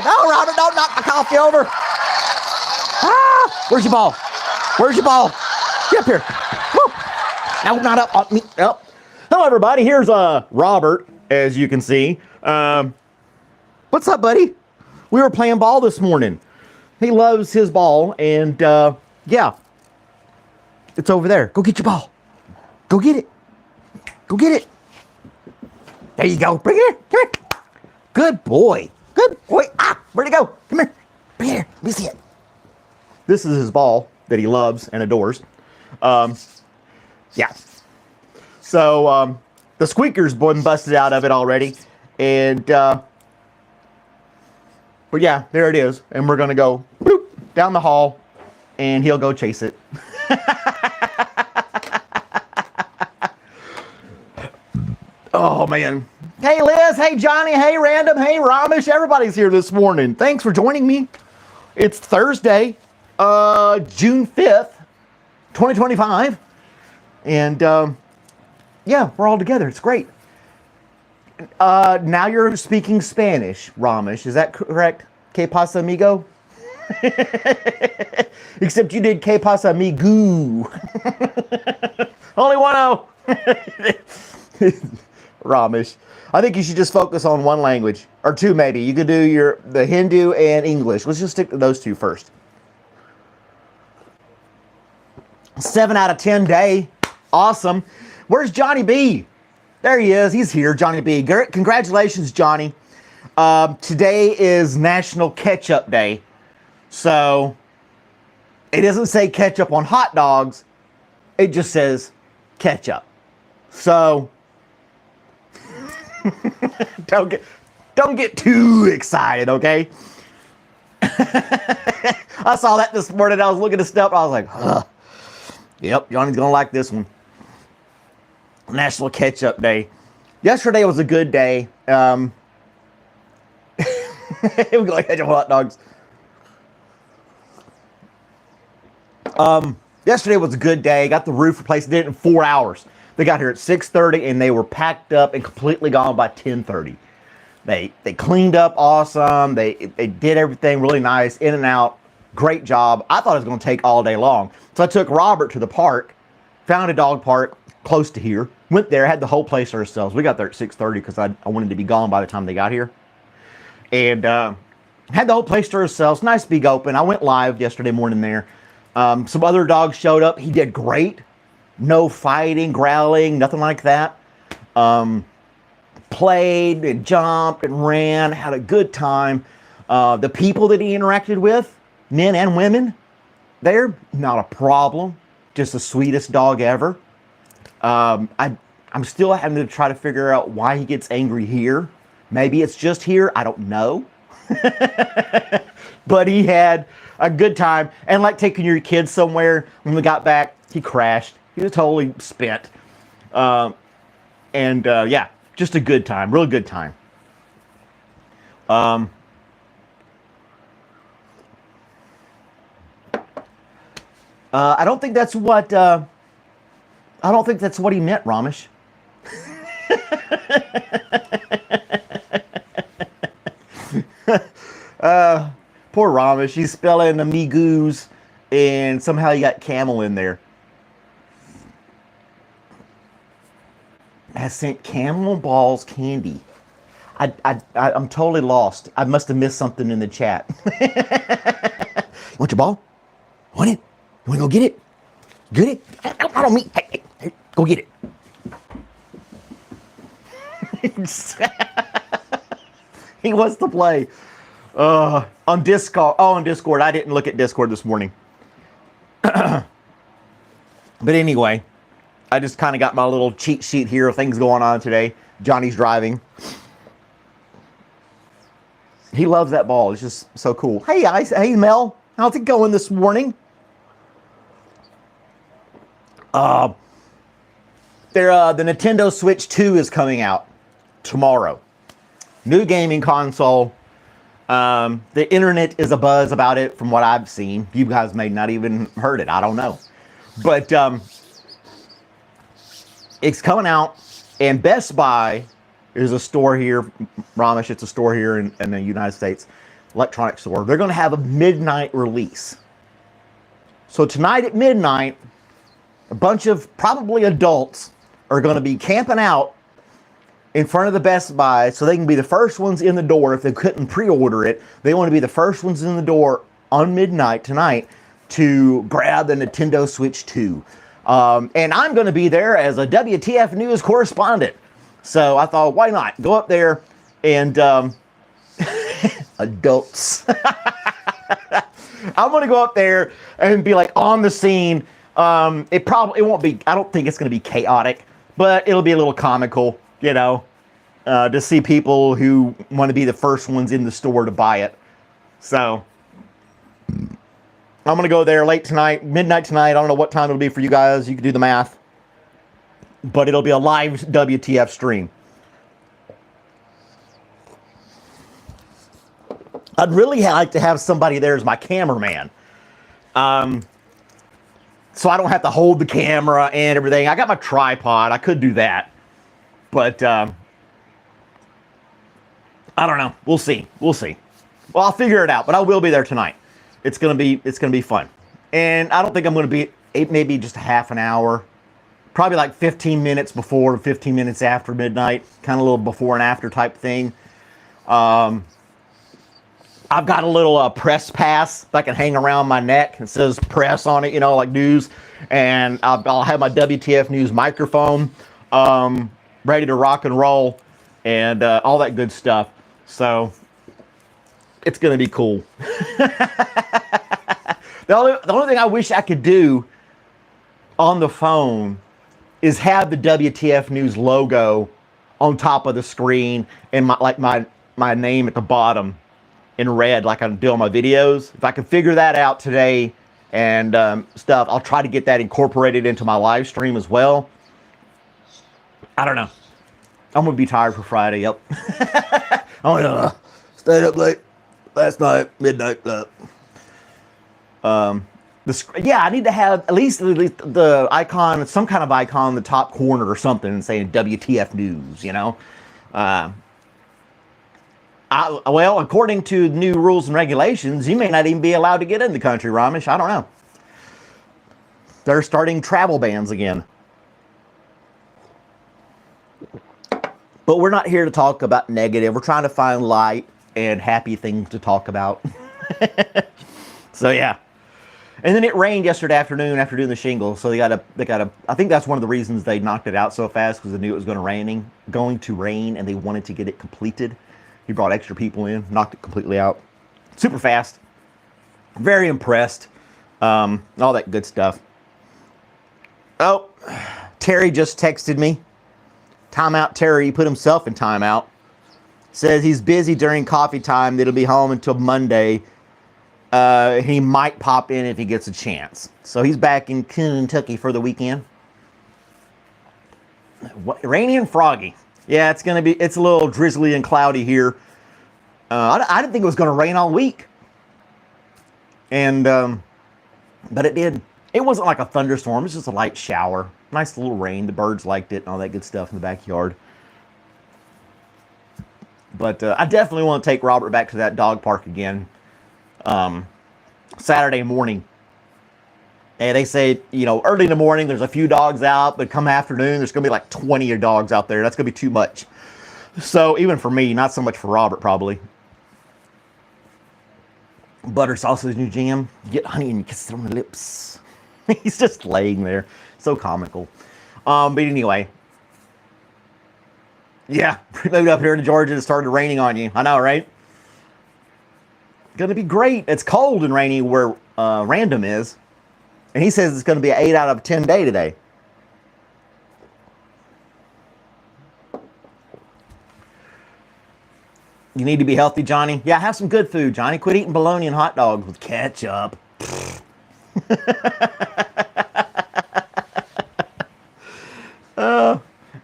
No, Robert, don't knock my coffee over. Ah, where's your ball? Where's your ball? Get up here. Woo. No, not up on me. Oh. Hello, everybody. Here's Robert, as you can see. What's up, buddy? We were playing ball this morning. He loves his ball, and yeah, it's over there. Go get your ball. Go get it. Go get it. There you go. Bring it here. Come here. Good boy. Good boy. Ah, where'd it go? Come here. Bring it here. Let me see it. This is his ball that he loves and adores. Yeah. So the squeaker's been busted out of it already, and but yeah, there it is. And we're gonna go bloop, down the hall, and he'll go chase it. Oh man. Hey Liz, hey Johnny, hey Random, hey Ramesh, everybody's here this morning. Thanks for joining me. It's Thursday, June 5th, 2025. And yeah, we're all together. It's great. Now you're speaking Spanish, Ramesh. Is that correct? Que pasa, amigo? Except you did que pasa, amigo. Only 1-0. Ramesh. I think you should just focus on one language. Or two, maybe. You could do the Hindu and English. Let's just stick to those two first. 7 out of 10 day. Awesome. Where's Johnny B? There he is. He's here, Johnny B. Congratulations, Johnny. Today is National Ketchup Day. So, it doesn't say ketchup on hot dogs. It just says ketchup. So, don't get too excited, okay? I saw that this morning. I was looking at stuff. I was like, huh. Yep, Johnny's going to like this one. National Ketchup Day. Yesterday was a good day. We're going to ketchup hot dogs. Yesterday was a good day. Got the roof replaced. Did it in 4 hours. They got here at 6:30 and they were packed up and completely gone by 10:30. They cleaned up awesome. They did everything really nice, in and out. Great job. I thought it was going to take all day long. So I took Robert to the park, found a dog park close to here, went there, had the whole place to ourselves. We got there at 6:30 because I wanted to be gone by the time they got here. And had the whole place to ourselves. Nice big open. I went live yesterday morning there. Some other dogs showed up. He did great. No fighting, growling, nothing like that. Played and jumped and ran, had a good time. The people that he interacted with, men and women, they're not a problem. Just the sweetest dog ever. I'm still having to try to figure out why he gets angry here. Maybe it's just here. I don't know. But he had a good time. And like taking your kids somewhere, when we got back, he crashed. He was totally spent. Yeah, just a good time. Real good time. I don't think that's what he meant, Ramesh. Poor Ramesh. He's spelling amigos, and somehow he got camel in there. Has sent camel balls candy. I'm totally lost. I must have missed something in the chat. You want your ball? Want it? You want to go get it? Get it? I don't mean. Hey, go get it. He wants to play. On Discord. Oh, on Discord. I didn't look at Discord this morning. But anyway, I just kind of got my little cheat sheet here of things going on today. Johnny's driving. He loves that ball. It's just so cool. Hey, guys. Hey, Mel. How's it going this morning? The Nintendo Switch 2 is coming out tomorrow. New gaming console. The internet is abuzz about it from what I've seen. You guys may not even heard it. I don't know. But it's coming out, and Best Buy is a store here. Ramesh, it's a store here in the United States. electronics store. They're going to have a midnight release. So tonight at midnight, a bunch of probably adults are going to be camping out in front of the Best Buy so they can be the first ones in the door. If they couldn't pre-order it, they want to be the first ones in the door on midnight tonight to grab the Nintendo Switch 2. And I'm going to be there as a WTF News correspondent. So I thought, why not? Go up there and adults. I'm going to go up there and be like on the scene. It won't be, I don't think it's going to be chaotic, but it'll be a little comical, you know, to see people who want to be the first ones in the store to buy it. So I'm going to go there late tonight, midnight tonight. I don't know what time it'll be for you guys. You can do the math. But it'll be a live WTF stream. I'd really like to have somebody there as my cameraman. So I don't have to hold the camera and everything. I got my tripod. I could do that. But I don't know. We'll see. We'll see. Well, I'll figure it out, but I will be there tonight. It's gonna be fun. And I don't think I'm gonna be maybe just a half an hour. Probably like 15 minutes before, 15 minutes after midnight, kind of a little before and after type thing. I've got a little press pass that I can hang around my neck. It says press on it, you know, like news. And I'll have my WTF News microphone ready to rock and roll and all that good stuff. So it's going to be cool. The only thing I wish I could do on the phone is have the WTF News logo on top of the screen and my name at the bottom in red like I do on my videos. If I can figure that out today and stuff, I'll try to get that incorporated into my live stream as well. I don't know. I'm going to be tired for Friday, yep. I'm going to stay up late last night, midnight up. I need to have at least the icon, some kind of icon in the top corner or something saying WTF News, you know? Well, according to new rules and regulations, you may not even be allowed to get in the country, Ramesh. I don't know. They're starting travel bans again. But we're not here to talk about negative. We're trying to find light and happy things to talk about. So, yeah. And then it rained yesterday afternoon after doing the shingle. So they got to, I think that's one of the reasons they knocked it out so fast, because they knew it was going to rain and they wanted to get it completed. He brought extra people in, knocked it completely out. Super fast. Very impressed. All that good stuff. Oh, Terry just texted me. Timeout Terry, he put himself in timeout. Says he's busy during coffee time. That he'll be home until Monday. He might pop in if he gets a chance. So he's back in Kentucky for the weekend. Rainy and froggy. Yeah, it's a little drizzly and cloudy here. I didn't think it was going to rain all week. And, but it did. It wasn't like a thunderstorm. It was just a light shower. Nice little rain. The birds liked it and all that good stuff in the backyard. But I definitely want to take Robert back to that dog park again. Saturday morning. And they say, you know, early in the morning, there's a few dogs out, but come afternoon, there's going to be like 20 dogs out there. That's going to be too much. So even for me, not so much for Robert, probably. Butter sausage new jam. You get honey and you kiss it on the lips. He's just laying there. So comical. But anyway. Yeah, moved up here to Georgia. It started raining on you. I know, right? Going to be great. It's cold and rainy where Random is. And he says it's going to be an 8 out of 10 day today. You need to be healthy, Johnny. Yeah, have some good food, Johnny. Quit eating bologna and hot dogs with ketchup.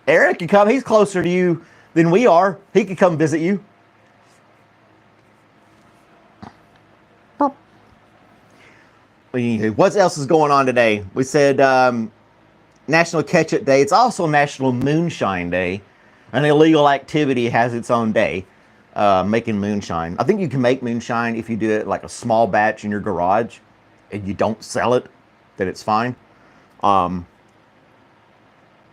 Eric can come. He's closer to you than we are. He could come visit you. What else is going on today? We said National Ketchup Day. It's also National Moonshine Day. An illegal activity has its own day. making moonshine. I think you can make moonshine if you do it like a small batch in your garage and you don't sell it, then it's fine. I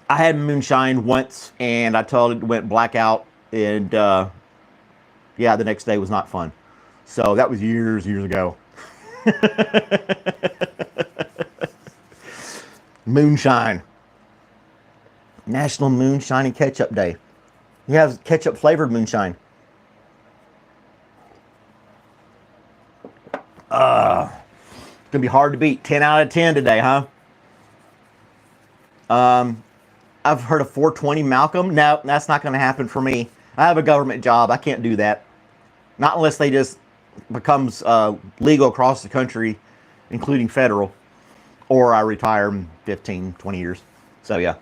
had moonshine once and I totally went blackout, and yeah, the next day was not fun. So that was years ago. Moonshine. National Moonshine and Ketchup Day. You have ketchup flavored moonshine. It's gonna be hard to beat. 10 out of 10 today, huh? I've heard of 420 Malcolm. No, that's not gonna happen for me. I have a government job. I can't do that. Not unless they just becomes legal across the country, including federal, or I retire in 15, 20 years. So yeah.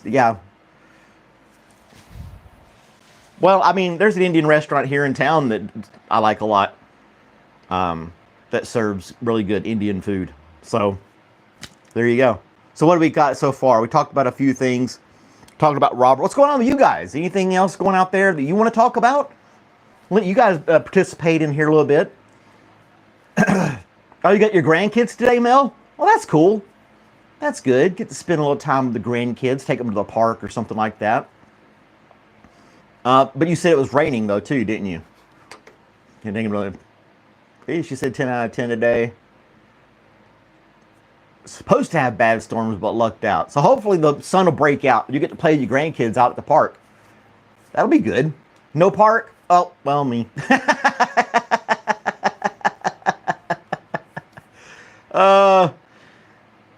Yeah. Well, I mean, there's an Indian restaurant here in town that I like a lot, that serves really good Indian food. So there you go. So what do we got so far? We talked about a few things. Talking about Robert. What's going on with you guys? Anything else going out there that you want to talk about? Let you guys participate in here a little bit. Oh, you got your grandkids today, Mel? Well, that's cool. That's good. Get to spend a little time with the grandkids. Take them to the park or something like that. But you said it was raining, though, too, didn't you? You didn't really... She said 10 out of 10 today. Supposed to have bad storms, but lucked out. So hopefully the sun will break out. You get to play with your grandkids out at the park. That'll be good. No park? Oh, well, me.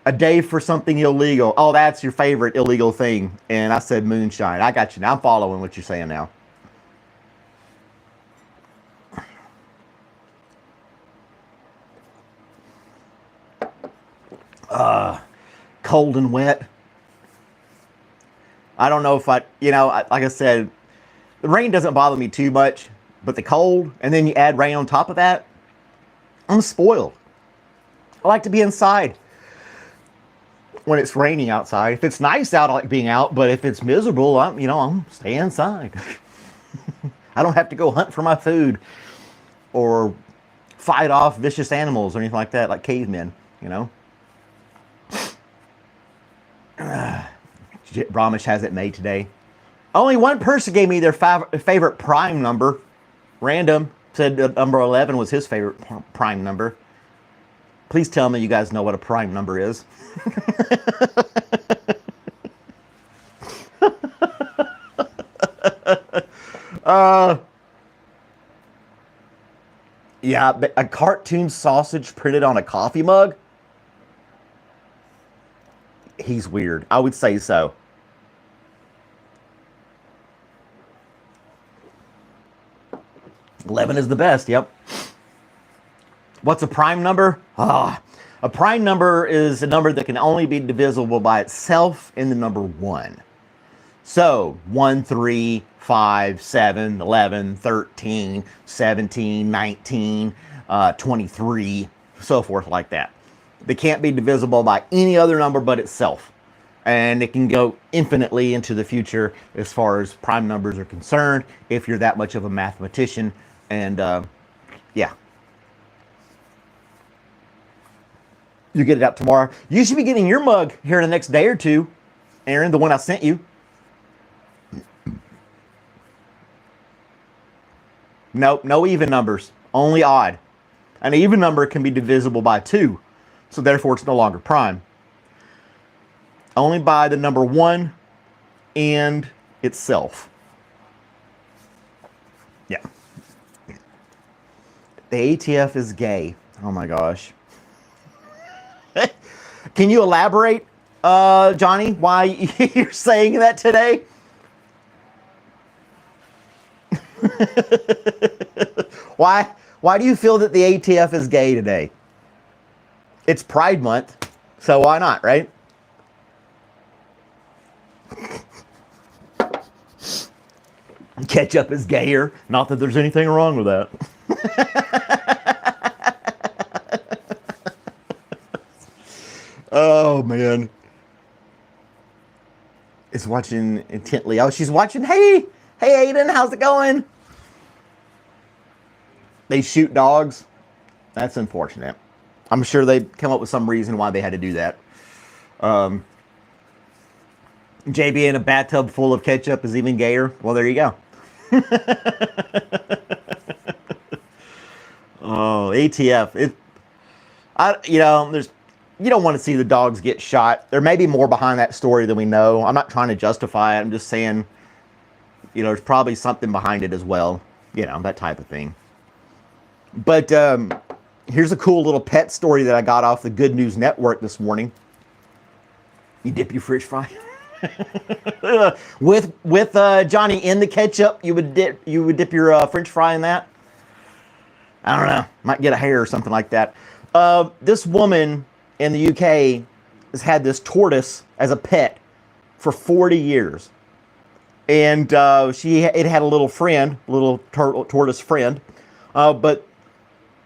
A day for something illegal. Oh, that's your favorite illegal thing. And I said moonshine. I got you now. I'm following what you're saying now. Cold and wet. I don't know if like I said, the rain doesn't bother me too much, but the cold, and then you add rain on top of that, I'm spoiled. I like to be inside when it's raining outside. If it's nice out, I like being out, but if it's miserable, I'm stay inside. I don't have to go hunt for my food or fight off vicious animals or anything like that, like cavemen, Bramish has it made today. Only one person gave me their favorite prime number. Random said number 11 was his favorite prime number. Please tell me you guys know what a prime number is. Yeah, a cartoon sausage printed on a coffee mug? He's weird. I would say so. $11 is the best, yep. What's a prime number? A prime number is a number that can only be divisible by itself in the number 1. So, 1, 3, 5, 7, 11, 13, 17, 19, 23, so forth like that. They can't be divisible by any other number but itself. And it can go infinitely into the future as far as prime numbers are concerned, if you're that much of a mathematician. And, yeah. You get it out tomorrow. You should be getting your mug here in the next day or two, Aaron, the one I sent you. Nope, no even numbers, only odd. An even number can be divisible by 2, so therefore it's no longer prime. Only by the number 1 and itself. Yeah. The ATF is gay. Oh my gosh. Can you elaborate, Johnny, why you're saying that today? Why do you feel that the ATF is gay today? It's Pride Month, so why not, right? Ketchup is gayer. Not that there's anything wrong with that. Oh, man. is watching intently. Oh, she's watching. Hey, hey, Aiden, how's it going? They shoot dogs. That's unfortunate. I'm sure they'd come up with some reason why they had to do that. JB in a bathtub full of ketchup is even gayer. Well, there you go. Oh, ATF. You don't want to see the dogs get shot. There may be more behind that story than we know. I'm not trying to justify it. I'm just saying, there's probably something behind it as well. That type of thing. But here's a cool little pet story that I got off the Good News Network this morning. You dip your French fry with Johnny in the ketchup. You would dip your French fry in that. I don't know. Might get a hair or something like that. This woman in the UK has had this tortoise as a pet for 40 years, and it had a little friend, little tortoise friend, but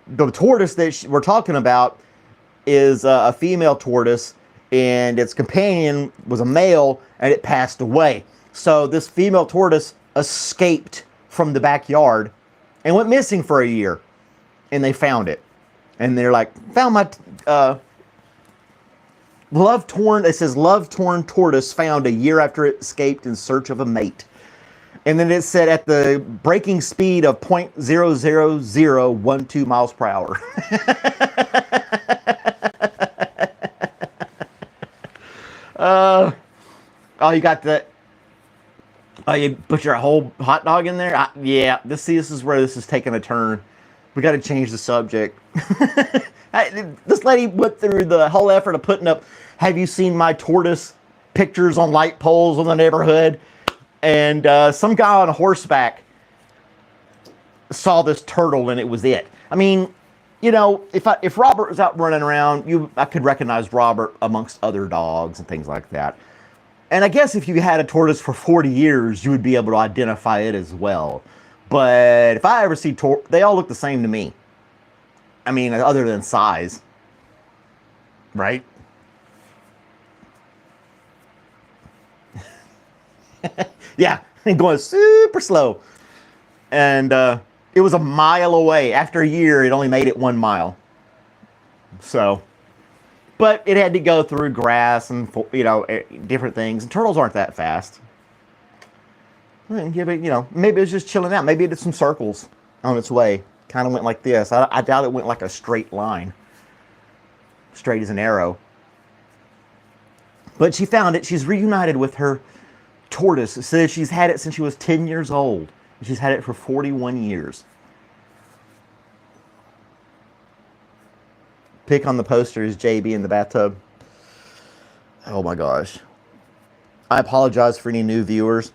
the tortoise that we're talking about is a female tortoise, and its companion was a male, and it passed away. So this female tortoise escaped from the backyard and went missing for a year, and they found it. And they're like, found my it says love-torn tortoise found a year after it escaped in search of a mate. And then it said at the breaking speed of 0.00012 miles per hour. You got the... Oh, you put your whole hot dog in there? Yeah, this is where this is taking a turn. We got to change the subject. This lady went through the whole effort of putting up, have you seen my tortoise pictures on light poles in the neighborhood? And some guy on a horseback saw this turtle, and it was it. I mean, if Robert was out running around, I could recognize Robert amongst other dogs and things like that. And I guess if you had a tortoise for 40 years, you would be able to identify it as well. But if I ever see they all look the same to me. I mean, other than size. Right? Yeah, going super slow. And it was a mile away. After a year, it only made it 1 mile. So, but it had to go through grass and, different things. And turtles aren't that fast. Maybe it was just chilling out. Maybe it did some circles on its way. Kind of went like this. I doubt it went like a straight line. Straight as an arrow. But she found it. She's reunited with her tortoise. It says she's had it since she was 10 years old. She's had it for 41 years. Pic on the poster is JB in the bathtub. Oh my gosh. I apologize for any new viewers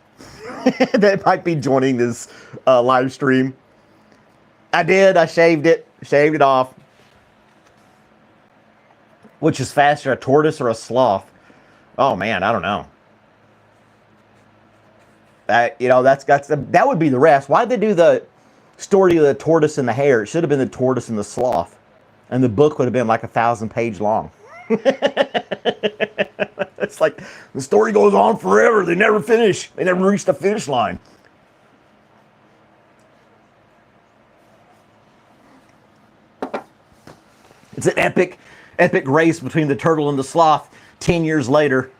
that might be joining this live stream. I did. I shaved it off. Which is faster, a tortoise or a sloth? Oh man, I don't know. That would be the rest. Why'd they do the story of the tortoise and the hare? It should have been the tortoise and the sloth, and the book would have been like 1,000-page long. It's like the story goes on forever. They never finish. They never reach the finish line. It's an epic race between the turtle and the sloth 10 years later,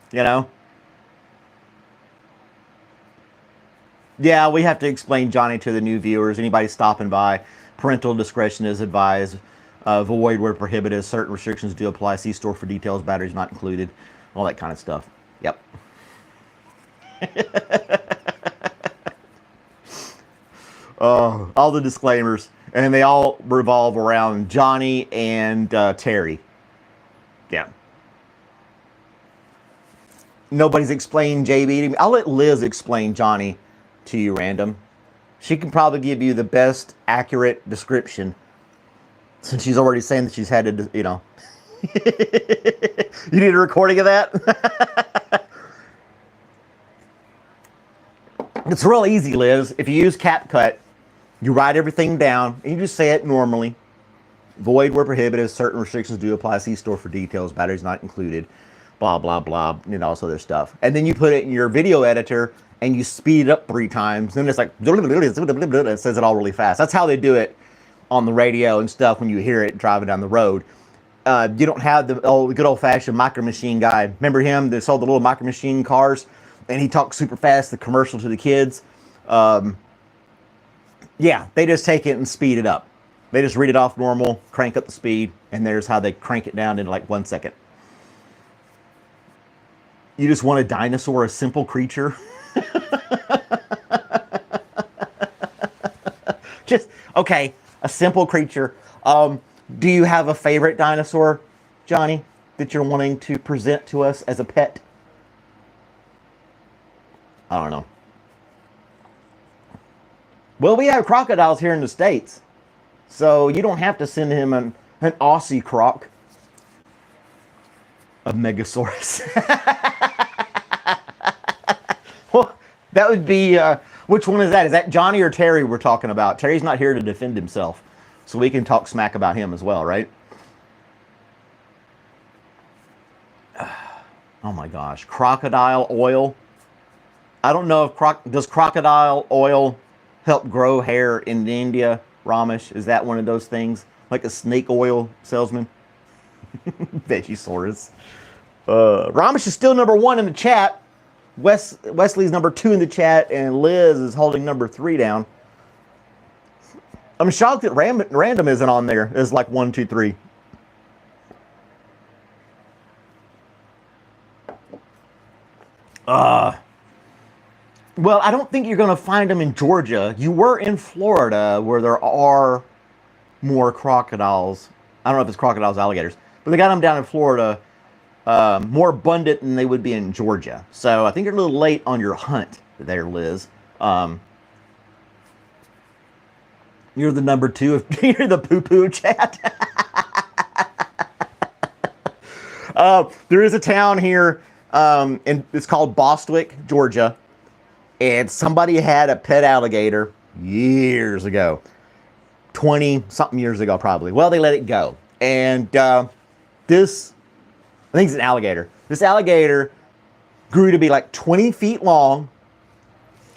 Yeah, we have to explain Johnny to the new viewers. Anybody stopping by, parental discretion is advised. Void where prohibited. Certain restrictions do apply. See store for details. Batteries not included. All that kind of stuff. Yep. All the disclaimers. And they all revolve around Johnny and Terry. Yeah. Nobody's explained JB to me. I'll let Liz explain Johnny to you, random. She can probably give you the best accurate description, since she's already saying that she's had to, You need a recording of that? It's real easy, Liz. If you use CapCut, you write everything down, and you just say it normally. Void where prohibited. Certain restrictions do apply. See store for details. Batteries not included. blah, blah, blah, all this other stuff. And then you put it in your video editor and you speed it up 3 times. And it's like, it says it all really fast. That's how they do it on the radio and stuff when you hear it driving down the road. You don't have the good old-fashioned Micro Machine guy. Remember him that sold the little Micro Machine cars? And he talks super fast, the commercial to the kids. Yeah, they just take it and speed it up. They just read it off normal, crank up the speed, and there's how they crank it down in like 1 second. You just want a dinosaur, a simple creature? Just, okay, a simple creature. Do you have a favorite dinosaur, Johnny, that you're wanting to present to us as a pet? I don't know. Well, we have crocodiles here in the States, so you don't have to send him an Aussie croc. A Megasaurus. Well, that would be, which one is that? Is that Johnny or Terry we're talking about? Terry's not here to defend himself, so we can talk smack about him as well, right? Oh my gosh, crocodile oil. I don't know if does crocodile oil help grow hair in India, Ramesh? Is that one of those things? Like a snake oil salesman? Vegisaurus. Ramesh is still number 1 in the chat. Wesley's number 2 in the chat, and Liz is holding number 3 down. I'm shocked that random isn't on there. It's like 1, 2, 3. Well, I don't think you're going to find them in Georgia. You were in Florida, where there are more crocodiles. I don't know if it's crocodiles, alligators, but they got them down in Florida, more abundant than they would be in Georgia. So I think you're a little late on your hunt there, Liz. You're the number 2. You're the poo-poo chat. There is a town here, and it's called Bostwick, Georgia. And somebody had a pet alligator years ago. 20-something years ago, probably. Well, they let it go. And this, I think it's an alligator. This alligator grew to be like 20 feet long.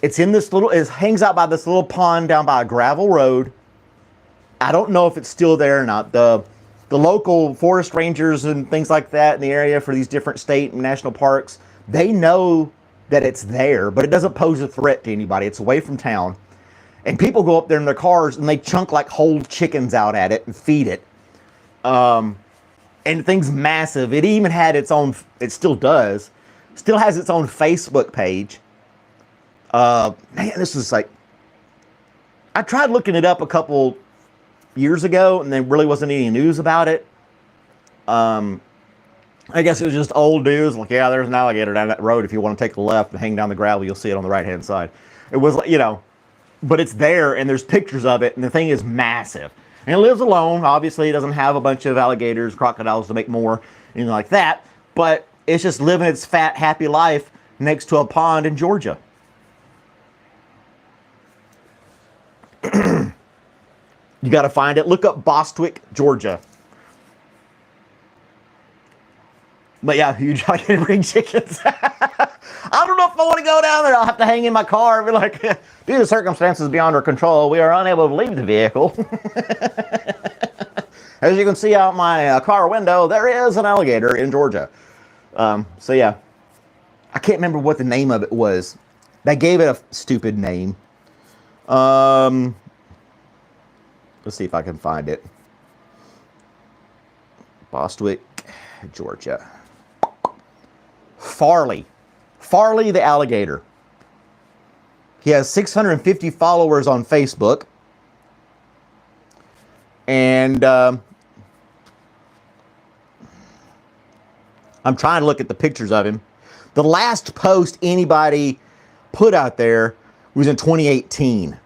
It's in this little, it hangs out by this little pond down by a gravel road. I don't know if it's still there or not. The local forest rangers and things like that in the area for these different state and national parks, they know that it's there, but it doesn't pose a threat to anybody. It's away from town. And people go up there in their cars and they chunk like whole chickens out at it and feed it. And the thing's massive. It even had its own, it still does, still has its own Facebook page. Man, this is like, I tried looking it up a couple years ago and there really wasn't any news about it. I guess it was just old news. Like, yeah, there's an alligator down that road. If you want to take a left and hang down the gravel, you'll see it on the right-hand side. It was like, but it's there and there's pictures of it and the thing is massive. And it lives alone. Obviously, it doesn't have a bunch of alligators, crocodiles to make more, anything like that. But it's just living its fat, happy life next to a pond in Georgia. You got to find it. Look up Bostwick, Georgia. But yeah, huge gigantic ring chickens. I don't know if I want to go down there. I'll have to hang in my car and be like, due to circumstances beyond our control, we are unable to leave the vehicle. As you can see out my car window, there is an alligator in Georgia. So yeah, I can't remember what the name of it was. They gave it a stupid name. Let's see if I can find it. Bostwick, Georgia. Farley the alligator. He has 650 followers on Facebook. And I'm trying to look at the pictures of him. The last post anybody put out there was in 2018.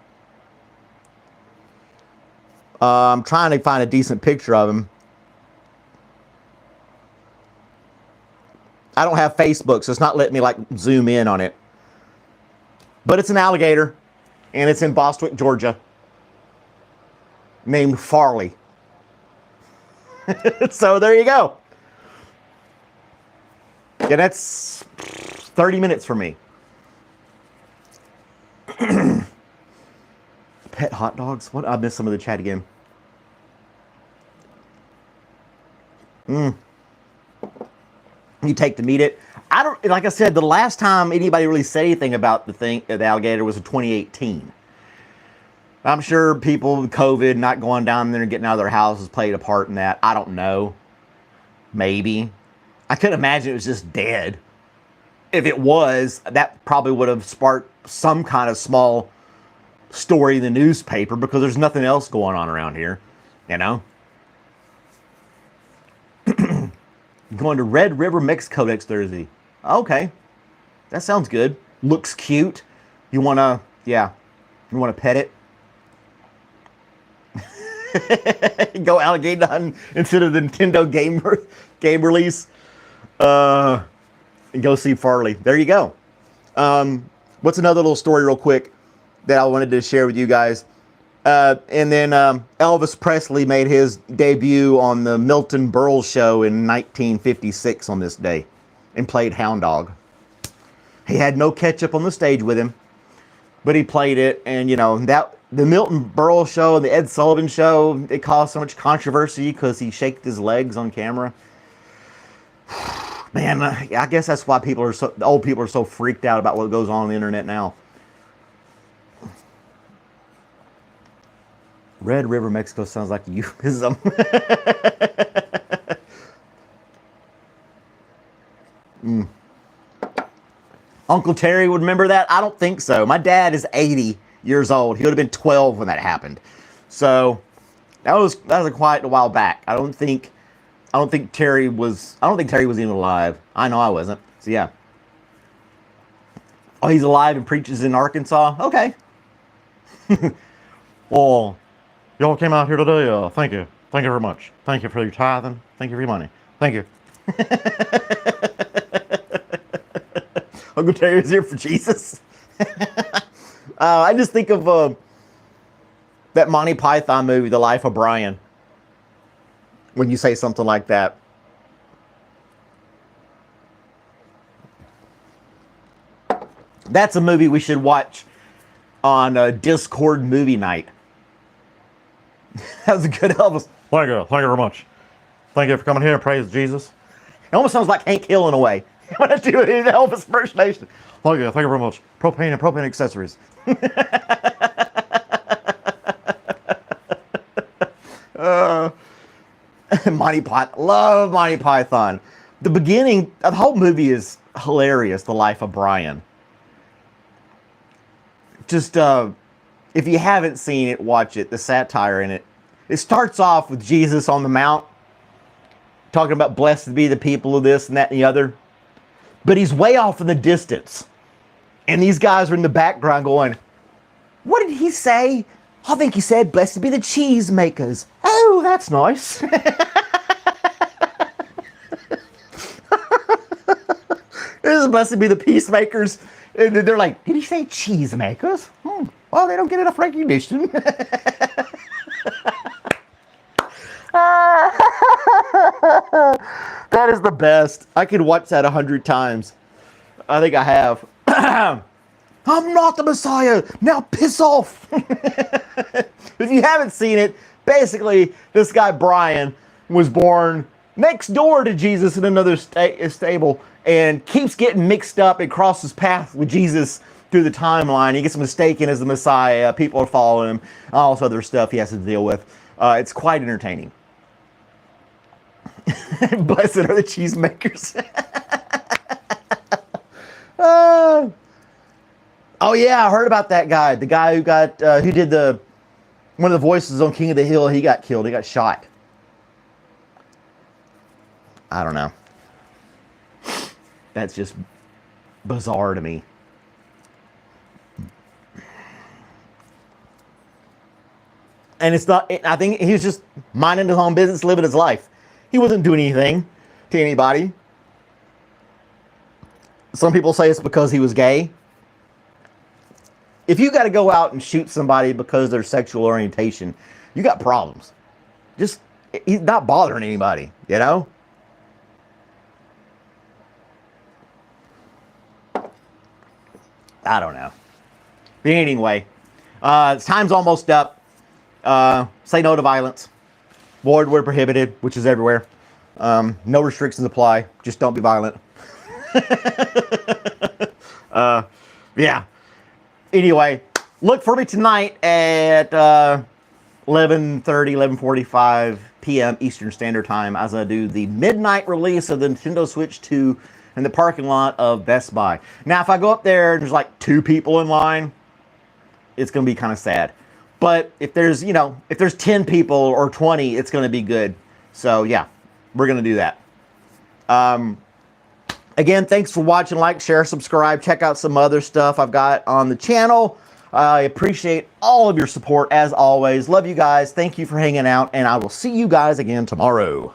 I'm trying to find a decent picture of him. I don't have Facebook, so it's not letting me like zoom in on it. But it's an alligator, and it's in Bostwick, Georgia, named Farley. So there you go. Yeah, that's 30 minutes for me. Pet hot dogs? What? I missed some of the chat again. You take to meet it. I don't, like I said, the last time anybody really said anything about the alligator was in 2018. I'm sure people with COVID not going down there and getting out of their houses played a part in that. I don't know. Maybe. I couldn't imagine it was just dead. If it was, that probably would have sparked some kind of small story in the newspaper because there's nothing else going on around here, you know? Going to Red River Mexico next Thursday. Okay. That sounds good. Looks cute. You want to, yeah. You want to pet it? Go alligator hunting instead of the Nintendo game release. And go see Farley. There you go. What's another little story real quick that I wanted to share with you guys? And then Elvis Presley made his debut on the Milton Berle show in 1956 on this day and played Hound Dog. He had no ketchup on the stage with him, but he played it. And, you know, that the Milton Berle show and the Ed Sullivan show, it caused so much controversy because he shaked his legs on camera. Man, I guess that's why the old people are so freaked out about what goes on the internet now. Red River, Mexico sounds like a euphemism. Uncle Terry would remember that? I don't think so. My dad is 80 years old. He would have been 12 when that happened. So that was quite a while back. I don't think Terry was even alive. I know I wasn't. So yeah. Oh, he's alive and preaches in Arkansas? Okay. Well, y'all came out here today. Thank you. Thank you very much. Thank you for your tithing. Thank you for your money. Thank you. Uncle Terry is here for Jesus. I just think of that Monty Python movie, The Life of Brian. When you say something like that. That's a movie we should watch on Discord movie night. That was a good Elvis. Thank you very much. Thank you for coming here and praise Jesus. It almost sounds like Hank Hill in a way. When I do an Elvis impersonation. Thank you very much. Propane and propane accessories. Love Monty Python. The beginning, the whole movie is hilarious. The Life of Brian. Just, if you haven't seen it, watch it. The satire in it. It starts off with Jesus on the Mount, talking about blessed be the people of this and that and the other. But he's way off in the distance. And these guys are in the background going, what did he say? I think he said, blessed be the cheese makers. Oh, that's nice. This is blessed be the peacemakers. And they're like, did he say cheese makers? Well, they don't get enough recognition. That is the best. I could watch that 100 times. I think I have. I'm not the Messiah. Now piss off. If you haven't seen it, basically, this guy Brian was born next door to Jesus in another stable and keeps getting mixed up and crosses paths with Jesus through the timeline. He gets mistaken as the Messiah. People are following him. All this other stuff he has to deal with. It's quite entertaining. Blessed are the cheesemakers. Oh yeah, I heard about that guy. The guy who got who did one of the voices on King of the Hill. He got killed. He got shot. I don't know. That's just bizarre to me. And it's not. I think he was just minding his own business, living his life. He wasn't doing anything to anybody. Some people say it's because he was gay. If you got to go out and shoot somebody because of their sexual orientation, you got problems. He's not bothering anybody, you know? I don't know. But anyway, time's almost up. Say no to violence. Void where prohibited, which is everywhere. No restrictions apply. Just don't be violent. Yeah. Anyway, look for me tonight at 11:45 p.m. Eastern Standard Time as I do the midnight release of the Nintendo Switch 2 in the parking lot of Best Buy. Now, if I go up there and there's like 2 people in line, it's going to be kind of sad. But if there's, if there's 10 people or 20, it's going to be good. So, yeah, we're going to do that. Again, thanks for watching. Like, share, subscribe. Check out some other stuff I've got on the channel. I appreciate all of your support, as always. Love you guys. Thank you for hanging out, and I will see you guys again tomorrow.